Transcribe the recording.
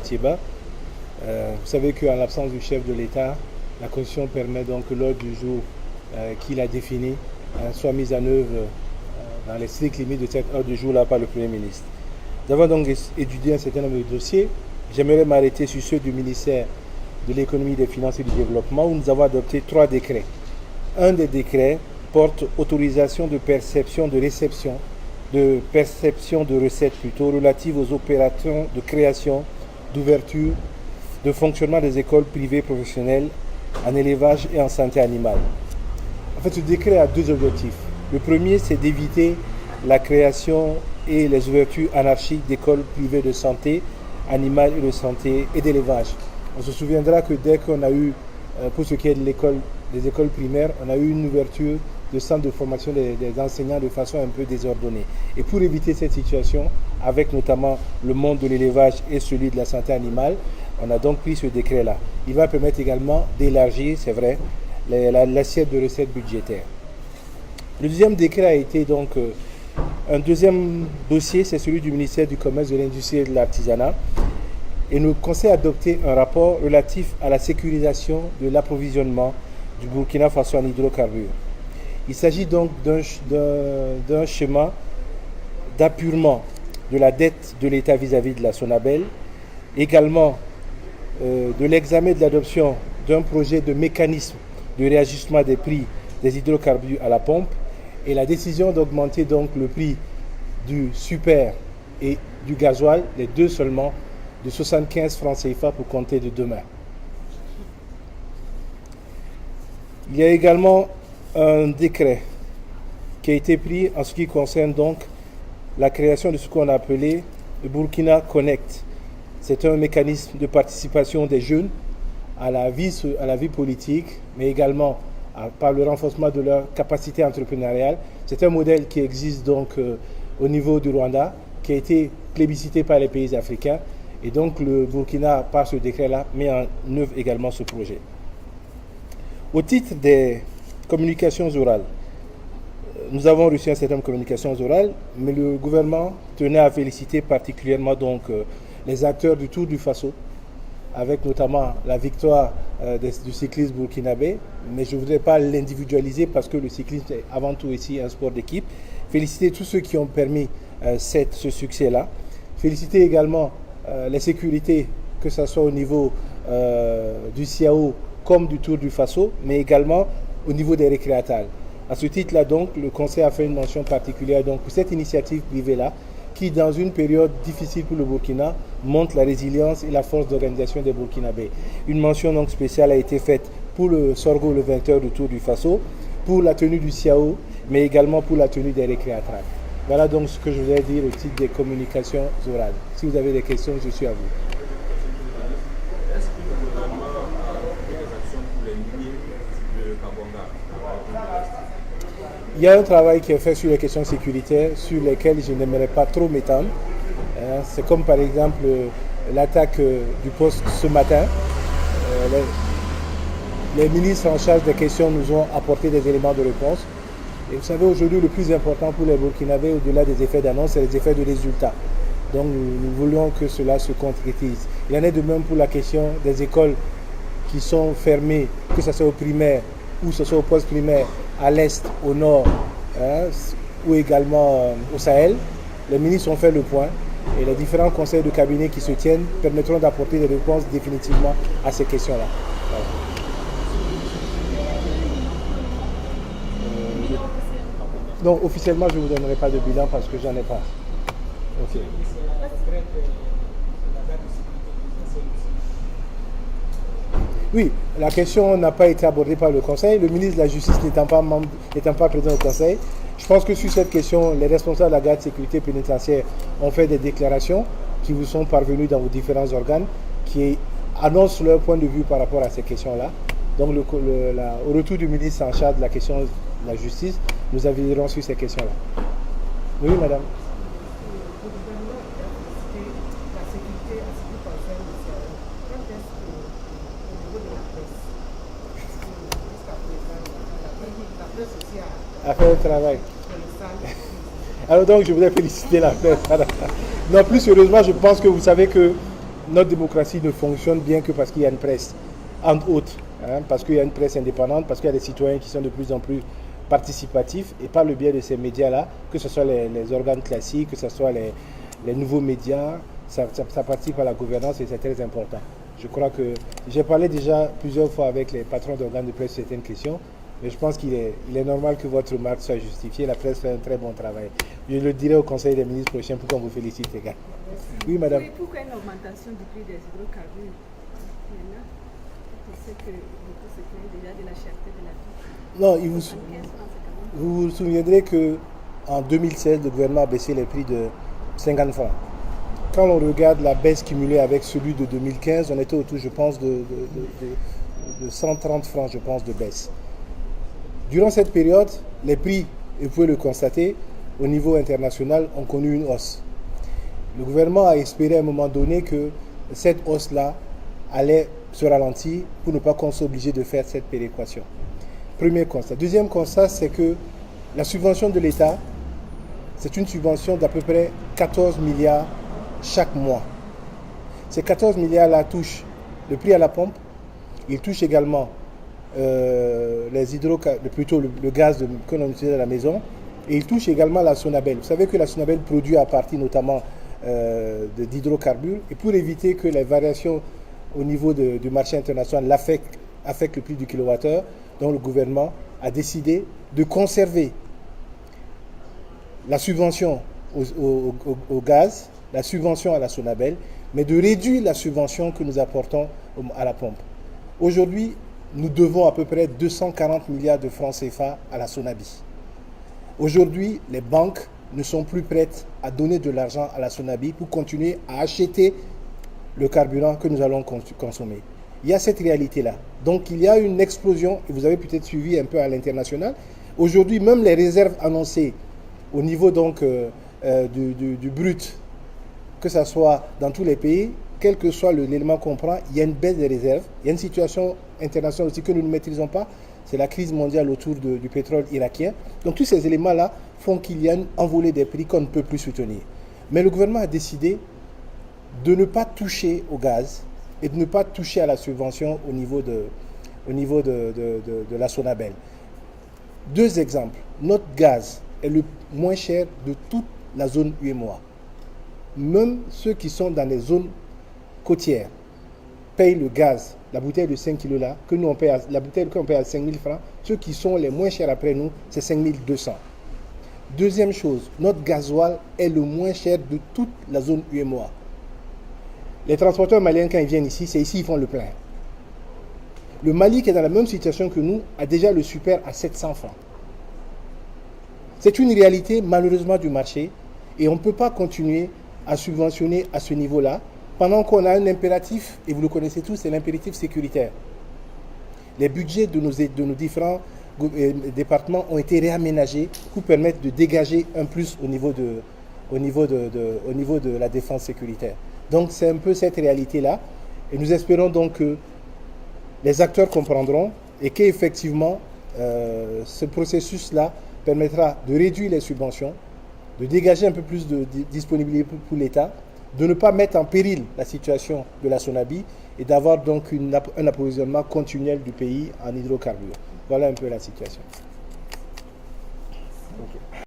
Thiéba. Vous savez qu'en l'absence du chef de l'État, la Constitution permet donc que l'ordre du jour qu'il a défini soit mis en œuvre dans les strictes limites de cette ordre du jour-là par le Premier ministre. Nous avons donc étudié un certain nombre de dossiers. J'aimerais m'arrêter sur ceux du ministère de l'économie, des finances et du développement où nous avons adopté 3 décrets. Un des décrets porte autorisation de perception de réception, de perception de recettes plutôt, relatives aux opérations de création, d'ouverture, de fonctionnement des écoles privées professionnelles en élevage et en santé animale. En fait, ce décret a 2 objectifs. Le premier, c'est d'éviter la création et les ouvertures anarchiques d'écoles privées de santé animale et de santé et d'élevage. On se souviendra que dès qu'on a eu, pour ce qui est des écoles primaires, on a eu une ouverture de centres de formation des enseignants de façon un peu désordonnée. Et pour éviter cette situation, avec notamment le monde de l'élevage et celui de la santé animale, on a donc pris ce décret-là. Il va permettre également d'élargir, c'est vrai, l'assiette de recettes budgétaires. Le deuxième décret a été donc un deuxième dossier, c'est celui du ministère du Commerce, de l'Industrie et de l'Artisanat. Et nous conseille d'adopter un rapport relatif à la sécurisation de l'approvisionnement du Burkina Faso en hydrocarbures. Il s'agit donc d'un schéma d'appurement de la dette de l'État vis-à-vis de la SONABEL, également de l'examen de l'adoption d'un projet de mécanisme de réajustement des prix des hydrocarbures à la pompe et la décision d'augmenter donc le prix du super et du gasoil, les deux seulement, de 75 francs CFA pour compter de demain. Il y a également un décret qui a été pris en ce qui concerne donc la création de ce qu'on a appelé le Burkina Connect. C'est un mécanisme de participation des jeunes à la vie politique, mais également par le renforcement de leur capacité entrepreneuriale. C'est un modèle qui existe donc au niveau du Rwanda, qui a été plébiscité par les pays africains. Et donc le Burkina, par ce décret-là, met en œuvre également ce projet. Au titre des communications orales, nous avons reçu un certain nombre de communications orales, mais le gouvernement tenait à féliciter particulièrement donc les acteurs du Tour du Faso, avec notamment la victoire du cyclisme burkinabé, mais je ne voudrais pas l'individualiser parce que le cyclisme est avant tout ici un sport d'équipe. Féliciter tous ceux qui ont permis ce succès-là. Féliciter également les sécurités, que ce soit au niveau du CIAO comme du Tour du Faso, mais également au niveau des récréatales. À ce titre-là, donc, le Conseil a fait une mention particulière donc, pour cette initiative privée-là, qui, dans une période difficile pour le Burkina, montre la résilience et la force d'organisation des Burkinabés. Une mention donc spéciale a été faite pour le Sorgho, le vainqueur du Tour du Faso, pour la tenue du CIAO, mais également pour la tenue des récréatales. Voilà donc ce que je voulais dire au titre des communications orales. Si vous avez des questions, je suis à vous. Est-ce que le gouvernement a pris des actions pour les miniers de Kabonga? Il y a un travail qui est fait sur les questions sécuritaires sur lesquelles je n'aimerais pas trop m'étendre. C'est comme par exemple l'attaque du poste ce matin. Les ministres en charge des questions nous ont apporté des éléments de réponse. Et vous savez, aujourd'hui, le plus important pour les Burkinabés, au-delà des effets d'annonce, c'est les effets de résultats. Donc nous voulions que cela se concrétise. Il en est de même pour la question des écoles qui sont fermées, que ce soit au primaire ou ce soit au post-primaire, à l'est, au nord, ou également au Sahel. Les ministres ont fait le point et les différents conseils de cabinet qui se tiennent permettront d'apporter des réponses définitivement à ces questions-là. Voilà. Donc officiellement, je ne vous donnerai pas de bilan parce que j'en ai pas. Okay. Oui, la question n'a pas été abordée par le Conseil. Le ministre de la Justice n'étant pas présent au Conseil, je pense que sur cette question, les responsables de la garde de sécurité pénitentiaire ont fait des déclarations qui vous sont parvenues dans vos différents organes qui annoncent leur point de vue par rapport à ces questions-là. Donc au retour du ministre en charge de la question de la justice, nous aviserons sur ces questions-là. Oui, madame. À faire le travail. Alors donc je voudrais féliciter la presse. Non, plus sérieusement, je pense que vous savez que notre démocratie ne fonctionne bien que parce qu'il y a une presse, entre autres, hein, parce qu'il y a une presse indépendante, parce qu'il y a des citoyens qui sont de plus en plus participatifs, et par le biais de ces médias-là, que ce soit les organes classiques, que ce soit les nouveaux médias, ça participe à la gouvernance et c'est très important. Je crois que j'ai parlé déjà plusieurs fois avec les patrons d'organes de presse sur certaines questions, mais je pense qu'il est normal que votre remarque soit justifiée. La presse fait un très bon travail. Je le dirai au Conseil des ministres prochain pour qu'on vous félicite, les gars. Oui, madame. Oui, pourquoi une augmentation du prix des hydrocarbures maintenant? On sait que beaucoup se plaignent déjà de la cherté de la vie. Non, 75 francs, c'est quand même. vous vous souviendrez qu'en 2016, le gouvernement a baissé les prix de 50 francs. Quand on regarde la baisse cumulée avec celui de 2015, on était autour, je pense, de 130 francs, je pense, de baisse. Durant cette période, les prix, et vous pouvez le constater, au niveau international, ont connu une hausse. Le gouvernement a espéré à un moment donné que cette hausse-là allait se ralentir pour ne pas qu'on soit obligé de faire cette péréquation. Premier constat. Deuxième constat, c'est que la subvention de l'État, c'est une subvention d'à peu près 14 milliards chaque mois. Ces 14 milliards-là touchent le prix à la pompe, ils touchent également plutôt le gaz que l'on utilise à la maison, et ils touchent également la Sonabel. Vous savez que la Sonabel produit à partir notamment d'hydrocarbures, et pour éviter que les variations au niveau du marché international affectent le prix du kilowattheure, donc le gouvernement a décidé de conserver la subvention au gaz, la subvention à la Sonabel, mais de réduire la subvention que nous apportons à la pompe. Aujourd'hui, nous devons à peu près 240 milliards de francs CFA à la Sonabi. Aujourd'hui, les banques ne sont plus prêtes à donner de l'argent à la Sonabi pour continuer à acheter le carburant que nous allons consommer. Il y a cette réalité-là. Donc il y a une explosion, et vous avez peut-être suivi un peu à l'international. Aujourd'hui, même les réserves annoncées au niveau donc du brut, que ce soit dans tous les pays, quel que soit l'élément qu'on prend, il y a une baisse des réserves. Il y a une situation internationale aussi que nous ne maîtrisons pas. C'est la crise mondiale autour du pétrole irakien. Donc tous ces éléments-là font qu'il y a une envolée des prix qu'on ne peut plus soutenir. Mais le gouvernement a décidé de ne pas toucher au gaz et de ne pas toucher à la subvention au niveau de la Sonabel. Deux exemples. Notre gaz est le moins cher de toute la zone UEMOA. Même ceux qui sont dans les zones côtières payent le gaz, la bouteille de 5 kg là, que nous on paye la bouteille qu'on paye à 5 000 francs. Ceux qui sont les moins chers après nous, c'est 5 200. Deuxième chose, notre gasoil est le moins cher de toute la zone UEMOA. Les transporteurs maliens, quand ils viennent ici, c'est ici qu'ils font le plein. Le Mali, qui est dans la même situation que nous, a déjà le super à 700 francs. C'est une réalité, malheureusement, du marché. Et on ne peut pas continuer à subventionner à ce niveau-là, pendant qu'on a un impératif, et vous le connaissez tous, c'est l'impératif sécuritaire. Les budgets de nos différents départements ont été réaménagés pour permettre de dégager un plus au niveau de la défense sécuritaire. Donc c'est un peu cette réalité-là, et nous espérons donc que les acteurs comprendront et qu'effectivement ce processus-là permettra de réduire les subventions, de dégager un peu plus de disponibilité pour l'État, de ne pas mettre en péril la situation de la Sonabi et d'avoir donc un approvisionnement continuel du pays en hydrocarbures. Voilà un peu la situation.